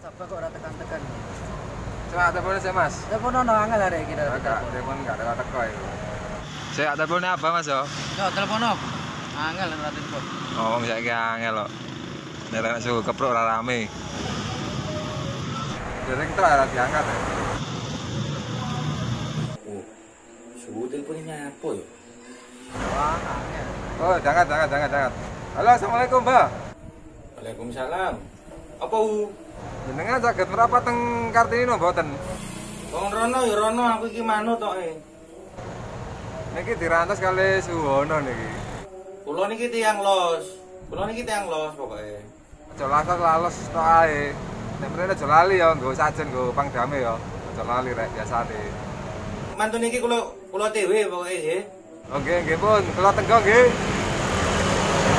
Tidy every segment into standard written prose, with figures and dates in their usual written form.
Apa kok ora tekan-tekan? Coba teleponnya saya Mas. Telepon ono angel arek kira. Enggak, telepon enggak ada teko itu. Saya teleponnya apa Mas yo? Yo telepon ono. Angel ora telepon. Oh, saiki angel kok. Nek nek suhu keprok ora rame. Dereng terus ora diangkat ya. Oh, suhu teleponnya apa ya? Wah, angel. Oh, jangan. Halo, assalamualaikum Mbak. Waalaikumsalam. Apa u? Jenengan saged merapat teng Kartini mboten? Wong rono ya rono, aku iki manut tok e. Niki dirantos kali Suwono niki. Kula niki tiyang los. Pokoke. Aja lalos tok ae. Nek mrene aja lali ya nggo sajen nggo pangdame ya. Aja lali rek biasane. Mantun niki kula dhewe pokoke nggih. Oh nggih pun, kula tenggo nggih.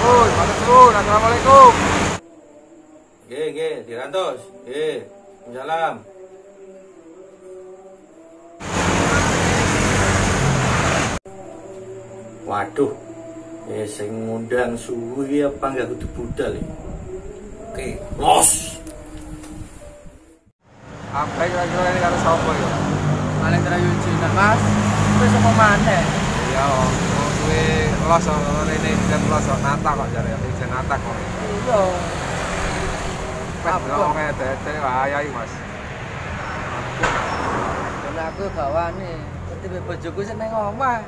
Oh, matur suwun. Assalamualaikum. Nggih, dirantos. Nggih. Waalaikumsalam. Waduh. Sing ngundang suhu iki apa enggak kudu budal iki. Oke, los. Apa kira-kira ini karo sapa ya? Paling terayu jinak, Mas. Wis apa maneh? Ya, kuwi los rene jam los nata kok jare ijen nata kok. Iya. Apa wong edete ayai Mas. Karena aku gak wani. Ketime bojoku seneng omah.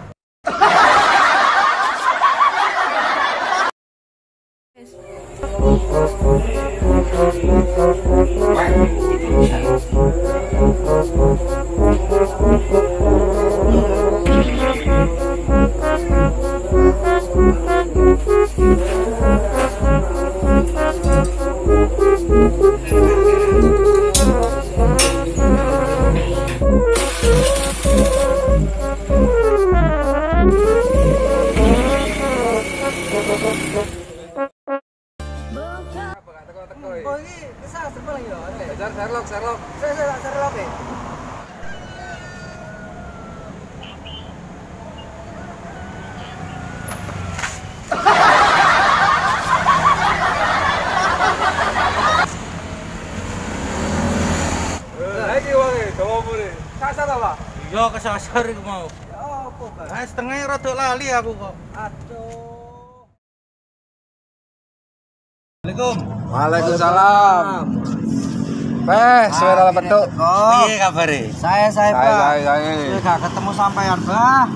Oh ini kesal serba lagi ya? Sherlock. Saya Sherlock ya? Lagi wonge, dawa mure. Sasar apa? Iya kesasar iku mau. Ya apa, Pak? Setengah rada lali aku kok. Aduh. Assalamualaikum. Waalaikumsalam. Suara petuk. Piye kabare? Saya Pak. Saya. Saya gak ketemu sampean, Bah.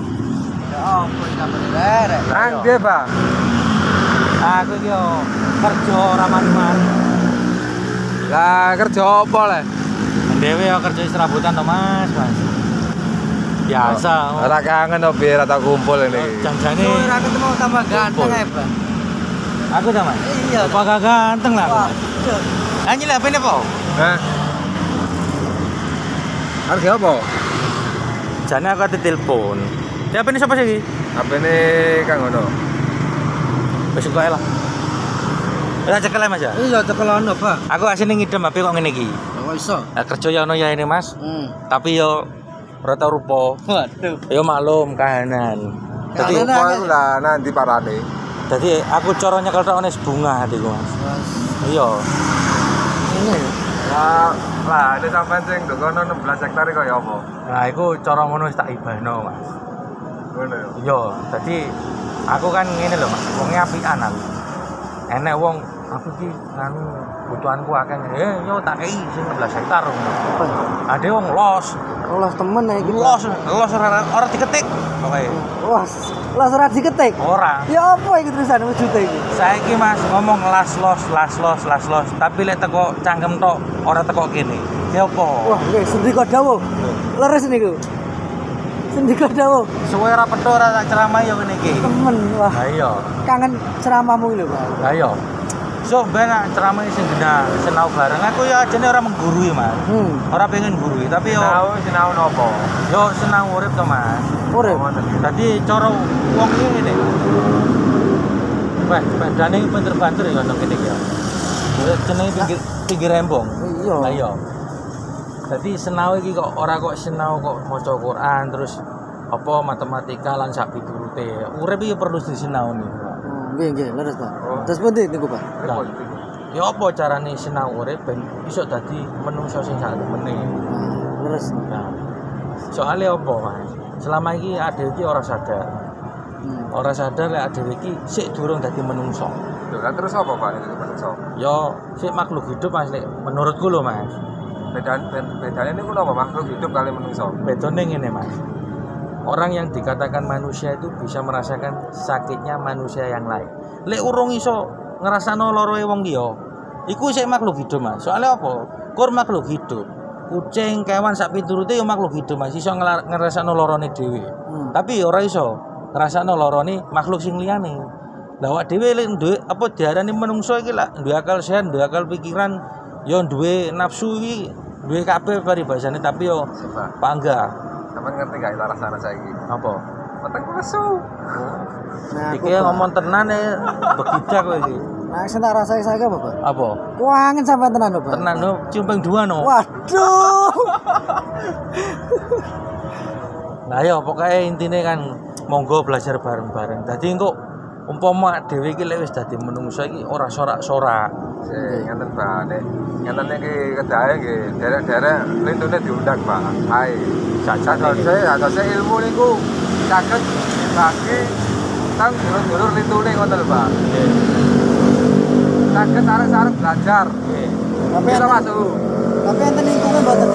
Ya ampun, kabar derek. Nang ndi, Pak? Aku iki yo kerja ora mari-mari. Lah kerja apa le? Dewe yo kerja serabutan to, Mas. Biasa. Ora kangen opo biar tak kumpul ini. Janjane ora ketemu tambah ganteng ae, Pak. Aku ta, Mas? Iya. Apa gak ganteng lah aku? Waduh. Anjir apa ini, Po? Hah? Harga apa? Jane aku ate telepon. Siapa ini siapa sih? Apa ini Kang Ono? Wis kok lah. Wis cekel Mas ya? Iya, cekel ono, Pak. Aku asine ngidem HP kok ngene iki. Kok iso? Lah kerja ya ono ya ini, Mas. Tapi yo rata rupa. Waduh. Yo maklum kahanan. Dadi Apa lah nanti parane. dadi aku cara nyekel tok ones bunga hatiku, Mas. Iya. Ini. Lah ini sampean sing ndokono 16 hektar kok ya apa? Nah, iku cara ngono wis tak ibahno, Mas. Ngono ya. Iya, dadi aku kan ngene lho, Mas. Wonge apian aku. Enek wong aku ki nganu butuhanku akeh. Yo tak kei sing 16 hektar. Ade wong los. Los temen ae iki. Los ora diketik. Pokoke. Los ora diketik. Ora. Ya apa iki terusan wujude iki? Saiki Mas ngomong las los, tapi lek teko cangkem tok ora teko kene. Ya apa? Wah, nggih sendika dawuh. Leres niku. Sendika dawuh. Suwe ora pedo ora tak ceramah ya ngene iki. Temen, wah. Ha iya. Kangen ceramahmu iki lho, Pak. Ha iya. So ben ceramah sing genah sinau bareng. Aku ya ajene ora menggurui, Mas. Ora pengen gurui, tapi yo Sinau nopo? yo senang urip to, Mas. Urip. Dadi cara wong iki ngene. Wah, badane pinter-banter ya ngono kene ya. Jenenge pinggir rembong. Iya. Lah iya. Dadi senau iki kok ora kok senau kok maca Quran terus apa matematika lan sak piturute. Urip iki perlu disinaoni. Nggih, leres, Pak. Terus pundi niku, Pak? ya apa carane sinau urip ben iso dadi menungso sing sak temene. Terus Nah, soalnya apa, Mas? Selama ini adewe iki ora sadar. Ora sadar lek adewe iki sik durung dadi menungso. Lho kan terus apa Pak itu menungso? Ya sik makhluk hidup Mas lek menurutku lho Mas. Bedanya ini apa makhluk hidup kali menungso? Bedone ngene Mas. Orang yang dikatakan manusia itu bisa merasakan sakitnya manusia yang lain. Lek urung iso ngrasakno loroe wong liya, iku sik makhluk hidup Mas. Soalnya apa? Kur makhluk hidup. Kucing, kewan sak piturute ya makhluk hidup Mas, iso ngrasakno lorone dhewe. Tapi ora iso ngrasakno lorone makhluk sing liyane. Lah awak dhewe lek duwe apa diarani menungso iki lak duwe akal sehat, duwe akal pikiran, ya duwe nafsu iki, duwe kabeh paribasane tapi yo pangga. Sampeyan ngerti gak rasane saiki? Apa? Wetengku lesu. nah Iki ngomong tenan begidak kowe iki. Nah, sing tak rasake saiki apa, Pak? Apa? Kuangin sampean tenan lho, Pak. Tenan no, cium ping 2 no. Waduh. Nah ya pokoknya intine kan monggo belajar bareng-bareng. Dadi engko umpama dhewe iki lek wis dadi menungso iki ora sorak-sorak. Ngeten Pak, nek ngeten iki kedae nggih derek-derek lintune diundang Pak. Ae. Jajane ilmu niku saged dibagi teng dulur-dulur lintune ngoten lho Pak. Nggih. Saged arek-arek belajar. Nggih. Tapi Bisa enten- masuk. Tapi enten lingkungan mboten.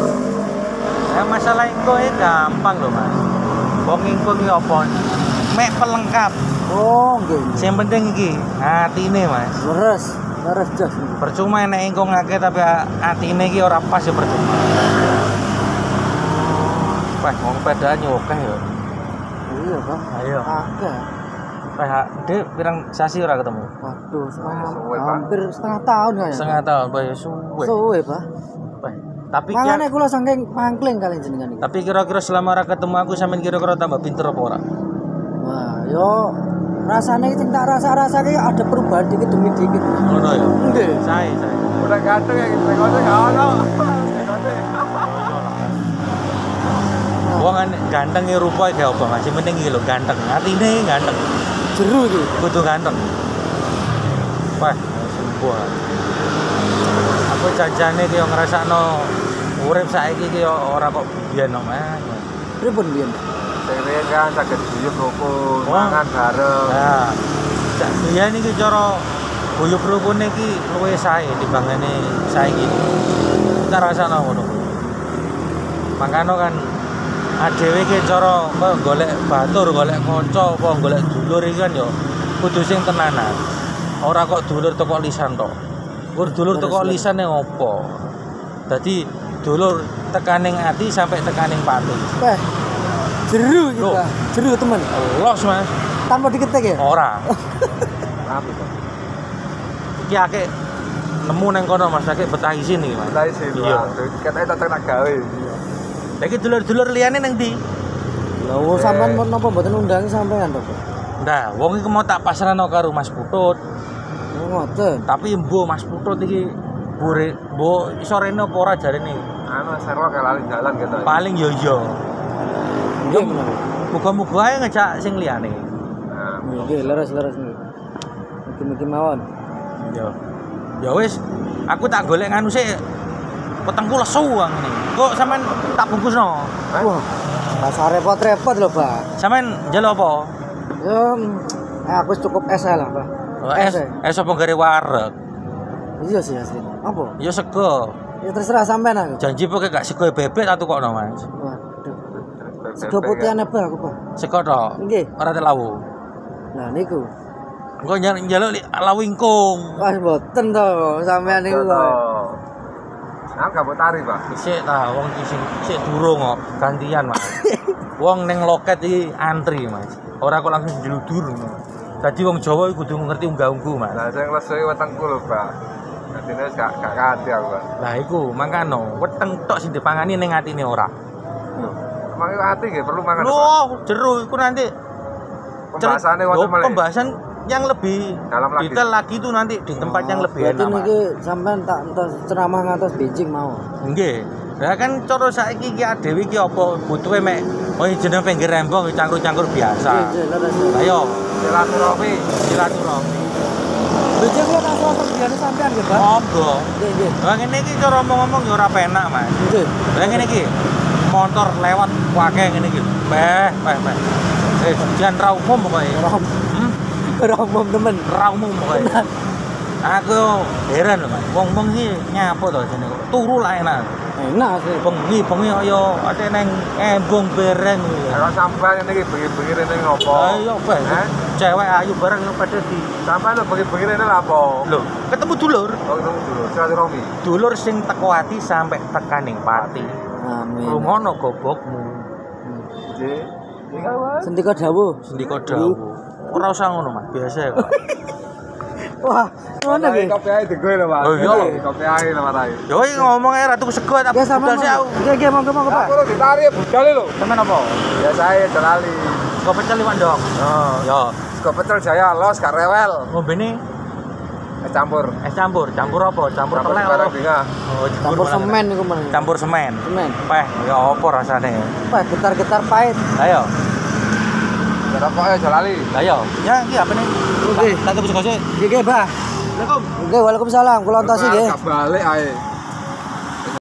Ya masalah engko gampang lho Mas. Wong engko iki apa? Mek pelengkap. Oh, nggih. Sing penting iki atine Mas. Leres jos. Percuma nek engko ngake tapi atine iki ora pas ya percuma. Wah, wong pedane akeh ya. Iya, Pak. Ayo. Agak. Wah, Dek pirang sasi ora ketemu? Waduh, Suwe, Pak. hampir setengah tahun kayaknya. Setengah tahun, Pak ya suwe. Suwe, Pak. Wah, tapi Makanya kula saking mangkling kali jenengan iki. tapi kira-kira selama ora ketemu aku sampean kira-kira tambah pinter apa ora? Wah, yo rasanya sing tak rasa-rasake ada perubahan dikit demi dikit. Ngono ya. Nggih. Sae. Udah ganteng ya, rekote gak ono. Rekote. Wong kan ganteng e rupa iki apa Mas? Sing penting iki lho ganteng. Atine ganteng. Jeru iki. Kudu ganteng. Wah, sembuh. Aku janjane ki yo ngrasakno urip saiki ki yo ora kok biyen kok Mas. Pripun biyen? Sing riyen kan saged guyub rukun, Wah. mangan bareng. Nah, sak biyen iki cara guyub rukune iki luwih sae timbangane saiki. Kita rasakno ngono. Makane kan adewe ki cara golek batur, golek kanca, apa golek dulur iki kan yo kudu sing tenanan. Ora kok dulur teko lisan tok. Kur dulur teko lisane opo? Dadi dulur tekaning ati sampai tekaning pati. Wah. Jeru iki, Loh. Pak. Jeru temen. Los Mas. Tanpa diketek ya? Ora. Apa itu? Iki akeh nemu nang kono Mas, akeh betah isin iki Mas. Lah sih. Iya. Katanya tak nak gawe. Lagi dulur-dulur liyane nang ndi? Lah wong sampean mau napa mboten undangi sampean to, Pak? Nah, wong iki mau tak pasrahno karo Mas Putut. Oh, ngoten. Tapi mbo Mas Putut iki mbo iso rene apa ora jarene? Anu serwa kayak lali jalan gitu. Paling yo yo. Nggih, menapa? Muga-muga ae ngejak sing liyane. Nah, Nggih, leres nggih. Mugi-mugi mawon. Yo. Ya wis, aku tak golek nganu sik. Petengku lesu ngene. Kok sampean tak bungkusno? Wah. Masa repot-repot lho, Pak. Sampean njaluk apa? Ya, aku cukup es ae lah, Pak. Oh, es apa gare wareg? Iya sih asli. Apa? Ya sego. Ya terserah sampean aku. Janji pokoke gak sego bebek tak tukokno, Mas. Waduh. Sego putihan apa aku, Pak? Sego tok. Nggih. Ora telawu. Nah, niku. Engko njaluk lawu ingkung. Wah, mboten to sampean niku kok. Aku gak mau tari, Pak. Sik ta, wong iki sik durung kok gantian, Mas. Wong ning loket iki antri, Mas. Ora kok langsung jludur. Dadi wong Jawa iku kudu ngerti unggah-ungguh, Mas. Lah sing lesu wetengku lho, Pak. Dadi wis gak kanthi aku, Pak. Lah iku mangkano weteng tok sing dipangani ning atine ora. Emang itu hati nggih perlu mangan. Pak? Loh, jeru iku nanti Pembahasannya wonten Loh, melih. pembahasan yang lebih Dalam lagi. detail lagi itu nanti di tempat yang lebih Berarti enak. Mas. niki sampean tak entos ceramah ngatos benjing mau. Nggih. Lah kan cara saiki iki adewe iki apa butuhe mek jeneng pinggir rembong cangkur-cangkur biasa. Nggih, leres. Ayo Silaturahmi. silaturahmi. Becek kula tak suwasem biyen sampean nggih, Pak. Monggo. Nggih, nggih. Lah ngene iki cara ngomong ya ora penak, Mas. Nggih. Lah ngene iki motor lewat wae ngene iki. Beh. Jan ra umum pokoke. Ora umum temen. Ra umum pokoke. Aku heran lho, Mas. Wong-wong iki nyapo to jene kok turu lah enak. Enak sih. Bengi kaya ate neng embung bereng iki. Kalau sampean ini bengi-bengi ini ngopo? Ayo, Beh. Cewek ayu bareng pada di Sampean lo bengi-bengi ini lah apa? lho, ketemu dulur. Oh, ketemu dulu. Silaturahmi. Dulur sing teko ati sampai tekaning pati. Amin. Rungono gobokmu. Ji. Iya, Mas. Sendika dawuh. Sendika dawuh. Ora usah ngono, Mas. Biasa kok. Wah, ngono nggih. Kopi ae digoe lho, Mas. Oh, iya. Kopi ae lho, Mas. Yo iki ngomong ae ratu sego tak Ya sama. budal sih aku. Nggih, monggo Pak. Aku lo ditarik budal lho. Temen apa? Biasa ae dalali. Sego pecel liwat dong. Oh, Yo, sego pecel Jaya los gak rewel. ngombene Campur. campur apa? Campur telek barang apa? dingah. Oh, Campur semen niku men. Campur semen. Semen. Peh, ya apa rasane? Wah, getar-getar pahit. Ayo. Rokok ae dalali. Ayo. Ya iki apa nih? Oke. Tak tebus sego sih. Nggih, Pak. Assalamualaikum. Nggih, waalaikumsalam. Kula entosi nggih. Gak balik ae.